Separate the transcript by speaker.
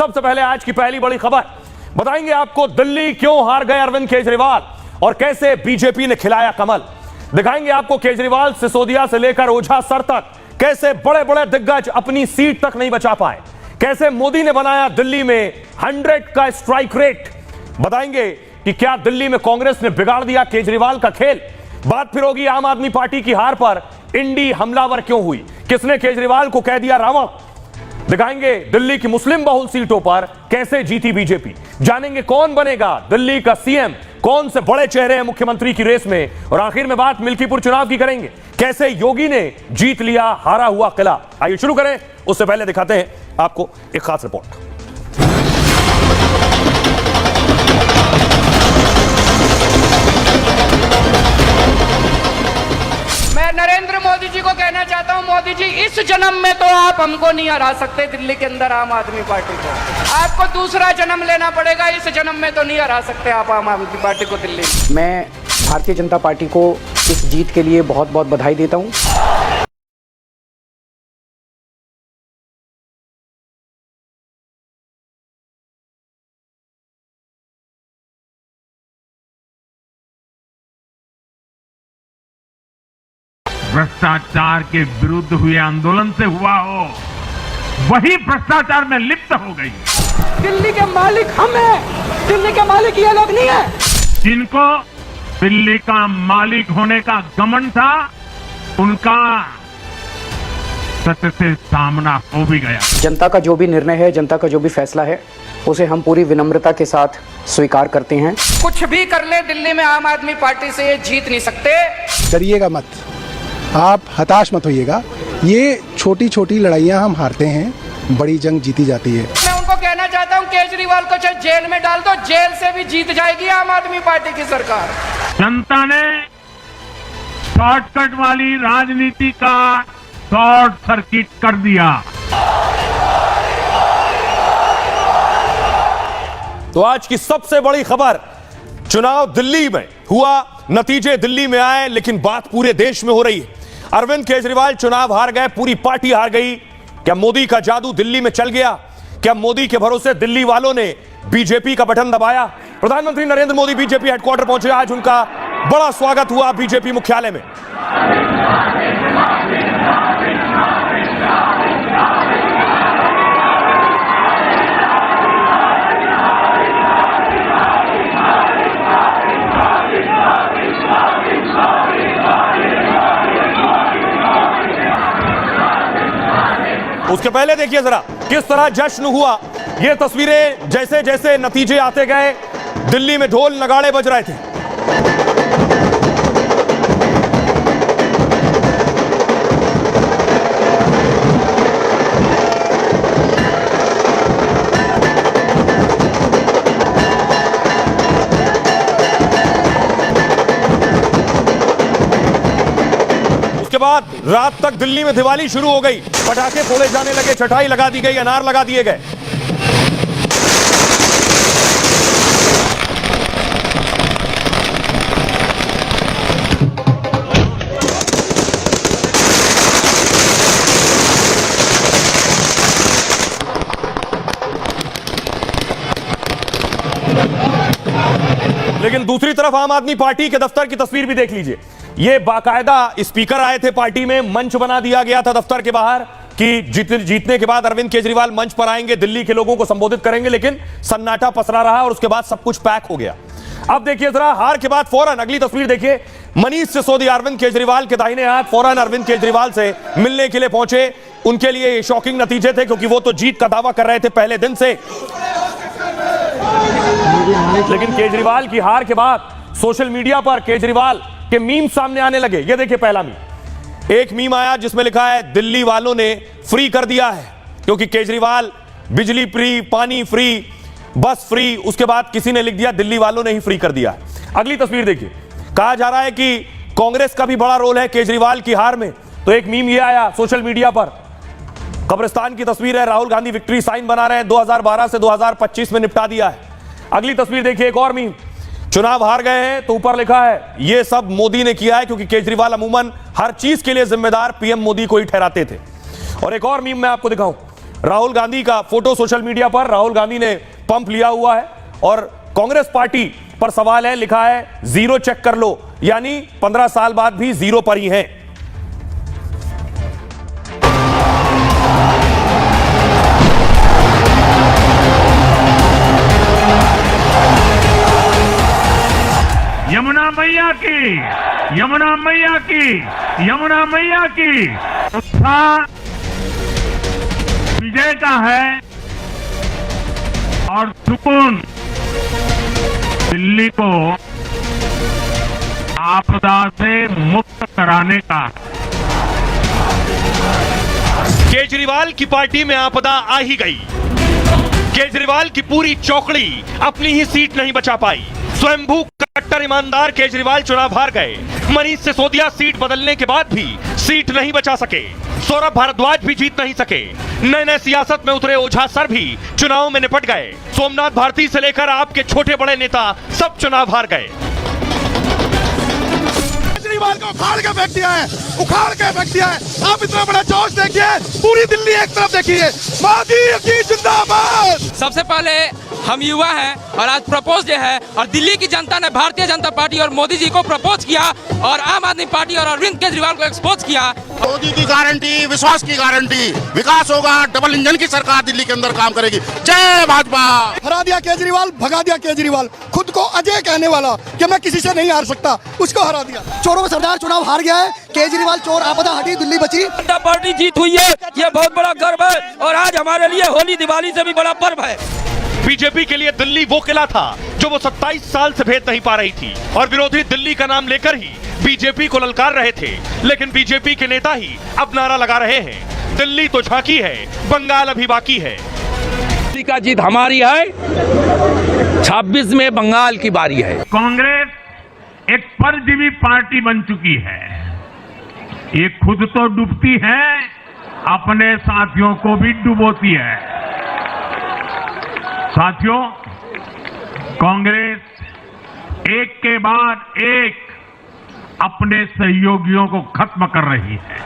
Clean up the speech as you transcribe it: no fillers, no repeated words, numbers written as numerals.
Speaker 1: सबसे पहले आज की पहली बड़ी खबर बताएंगे आपको, दिल्ली क्यों हार गए अरविंद केजरीवाल और कैसे बीजेपी ने खिलाया कमल। दिखाएंगे आपको केजरीवाल, सिसोदिया से लेकर ओझा सर तक कैसे बड़े बड़े दिग्गज अपनी सीट तक नहीं बचा पाए, कैसे मोदी ने बनाया दिल्ली में 100 का स्ट्राइक रेट। बताएंगे कि क्या दिल्ली में कांग्रेस ने बिगाड़ दिया केजरीवाल का खेल। बात फिर होगी आम आदमी पार्टी की हार पर इंडी हमलावर क्यों हुई, किसने केजरीवाल को कह दिया रावण। दिखाएंगे दिल्ली की मुस्लिम बहुल सीटों पर कैसे जीती बीजेपी। जानेंगे कौन बनेगा दिल्ली का सीएम, कौन से बड़े चेहरे हैं मुख्यमंत्री की रेस में। और आखिर में बात मिल्कीपुर चुनाव की करेंगे, कैसे योगी ने जीत लिया हारा हुआ किला। आइए शुरू करें, उससे पहले दिखाते हैं आपको एक खास रिपोर्ट।
Speaker 2: मैं नरेंद्र मोदी जी को कहना चाहता हूं, मोदी जी इस जन्म में तो आप हमको नहीं हरा सकते दिल्ली के अंदर आम आदमी पार्टी को। आपको दूसरा जन्म लेना पड़ेगा, इस जन्म में तो नहीं हरा सकते आप आम आदमी पार्टी को दिल्ली में।
Speaker 3: मैं भारतीय जनता पार्टी को इस जीत के लिए बहुत बहुत बधाई देता हूं।
Speaker 4: भ्रष्टाचार के विरुद्ध हुए आंदोलन से हुआ हो, वही भ्रष्टाचार में लिप्त हो गई।
Speaker 5: दिल्ली के मालिक हम हैं, दिल्ली के मालिक ये लोग नहीं है।
Speaker 4: जिनको दिल्ली का मालिक होने का घमंड था, उनका सत्य से सामना हो भी गया।
Speaker 3: जनता का जो भी निर्णय है, जनता का जो भी फैसला है, उसे हम पूरी विनम्रता के साथ स्वीकार करते हैं।
Speaker 2: कुछ भी कर ले, दिल्ली में आम आदमी पार्टी से ये जीत नहीं सकते।
Speaker 6: डरिएगा मत, आप हताश मत होइएगा। ये छोटी छोटी लड़ाइयाँ हम हारते हैं, बड़ी जंग जीती जाती है।
Speaker 2: मैं उनको कहना चाहता हूं, केजरीवाल को चाहे जेल में डाल दो, जेल से भी जीत जाएगी आम आदमी पार्टी की सरकार।
Speaker 4: जनता ने शॉर्टकट वाली राजनीति का शॉर्ट सर्किट कर दिया।
Speaker 1: तो आज की सबसे बड़ी खबर, चुनाव दिल्ली में हुआ, नतीजे दिल्ली में आए, लेकिन बात पूरे देश में हो रही है। अरविंद केजरीवाल चुनाव हार गए, पूरी पार्टी हार गई। क्या मोदी का जादू दिल्ली में चल गया? क्या मोदी के भरोसे दिल्ली वालों ने बीजेपी का बटन दबाया? प्रधानमंत्री नरेंद्र मोदी बीजेपी हेडक्वार्टर पहुंचे, आज उनका बड़ा स्वागत हुआ बीजेपी मुख्यालय में। उसके पहले देखिए जरा किस तरह जश्न हुआ। ये तस्वीरें जैसे जैसे नतीजे आते गए, दिल्ली में ढोल नगाड़े बज रहे थे। उसके बाद रात तक दिल्ली में दिवाली शुरू हो गई, पटाखे फोड़े जाने लगे, चटाई लगा दी गई, अनार लगा दिए गए। लेकिन दूसरी तरफ आम आदमी पार्टी के दफ्तर की तस्वीर भी देख लीजिए। ये बाकायदा स्पीकर आए थे पार्टी में, मंच बना दिया गया था दफ्तर के बाहर कि जीतने के बाद अरविंद केजरीवाल मंच पर आएंगे, दिल्ली के लोगों को संबोधित करेंगे। लेकिन सन्नाटा पसरा रहा और उसके बाद सब कुछ पैक हो गया। अब देखिए जरा, हार के बाद फौरन अगली तस्वीर देखिए, मनीष सिसोदिया अरविंद केजरीवाल के दाहिने हाथ फौरन अरविंद केजरीवाल से मिलने के लिए पहुंचे। उनके लिए शॉकिंग नतीजे थे क्योंकि वो तो जीत का दावा कर रहे थे पहले दिन से। लेकिन केजरीवाल की हार के बाद सोशल मीडिया पर केजरीवाल के मीम सामने आने लगे। ये देखिए पहला मीम, एक मीम आया जिसमें लिखा है दिल्ली वालों ने फ्री कर दिया है, क्योंकि केजरीवाल बिजली फ्री, पानी फ्री, बस फ्री। उसके बाद किसी ने लिख दिया दिल्ली वालों ने ही फ्री कर दिया है। अगली तस्वीर देखिए, कहा जा रहा है कि कांग्रेस का भी बड़ा रोल है केजरीवाल की हार में। तो एक मीम ये आया सोशल मीडिया पर, कब्रिस्तान की तस्वीर है, राहुल गांधी विक्ट्री साइन बना रहे हैं, 2012 से 2025 में निपटा दिया है। अगली तस्वीर देखिए, एक और मीम, चुनाव हार गए हैं तो ऊपर लिखा है ये सब मोदी ने किया है, क्योंकि केजरीवाल अमूमन हर चीज के लिए जिम्मेदार पीएम मोदी को ही ठहराते थे। और एक और मीम मैं आपको दिखाऊं, राहुल गांधी का फोटो सोशल मीडिया पर, राहुल गांधी ने पंप लिया हुआ है और कांग्रेस पार्टी पर सवाल है, लिखा है जीरो चेक कर लो, यानी 15 साल बाद भी जीरो पर ही हैं।
Speaker 4: यमुना मैया की, यमुना मैया की, यमुना मैया की उत्साह विजय का है और सुकून दिल्ली को आपदा से मुक्त कराने का।
Speaker 7: केजरीवाल की पार्टी में आपदा आ ही गई। केजरीवाल की पूरी चौकड़ी अपनी ही सीट नहीं बचा पाई। स्वयंभू कट्टर ईमानदार केजरीवाल चुनाव हार गए। मनीष सिसोदिया सीट बदलने के बाद भी सीट नहीं बचा सके। सौरभ भारद्वाज भी जीत नहीं सके। नए नए सियासत में उतरे ओझा सर भी चुनाव में निपट गए। सोमनाथ भारती से लेकर आपके छोटे बड़े नेता सब चुनाव हार गए।
Speaker 8: केजरीवाल को उखाड़ के फेंक दिया है, उखाड़ के फेंक दिया है। आप इतना बड़ा जोश देखिए, पूरी दिल्ली एक तरफ देखिए, मोदी की जिंदाबाद।
Speaker 9: सबसे पहले हम युवा हैं और आज प्रपोज डे है और दिल्ली की जनता ने भारतीय जनता पार्टी और मोदी जी को प्रपोज किया और आम आदमी पार्टी और अरविंद केजरीवाल को एक्सपोज किया।
Speaker 8: मोदी की गारंटी, विश्वास की गारंटी, विकास होगा, डबल इंजन की सरकार दिल्ली के अंदर काम करेगी। जय भाजपा।
Speaker 6: हरा दिया केजरीवाल, भगा दिया केजरीवाल। खुद को अजय कहने वाला कि मैं किसी से नहीं हार सकता, उसको हरा दिया। चोरों का सरदार चुनाव हार गया है, केजरीवाल चोर, आपदा हटी, दिल्ली बची।
Speaker 9: जनता पार्टी जीत हुई है, ये बहुत बड़ा गर्व है और आज हमारे लिए होली दिवाली से भी बड़ा पर्व है।
Speaker 7: बीजेपी के लिए दिल्ली वो किला था जो वो 27 साल से भेद नहीं पा रही थी और विरोधी दिल्ली का नाम लेकर ही बीजेपी को ललकार रहे थे। लेकिन बीजेपी के नेता ही अब नारा लगा रहे हैं, दिल्ली तो झांकी है, बंगाल अभी बाकी है।
Speaker 9: दिल्ली का जीत हमारी है, 26 में बंगाल की बारी है।
Speaker 4: कांग्रेस एक परजीवी पार्टी बन चुकी है। ये खुद तो डूबती है, अपने साथियों को भी डुबोती है। साथियों, कांग्रेस एक के बाद एक अपने सहयोगियों को खत्म कर रही है।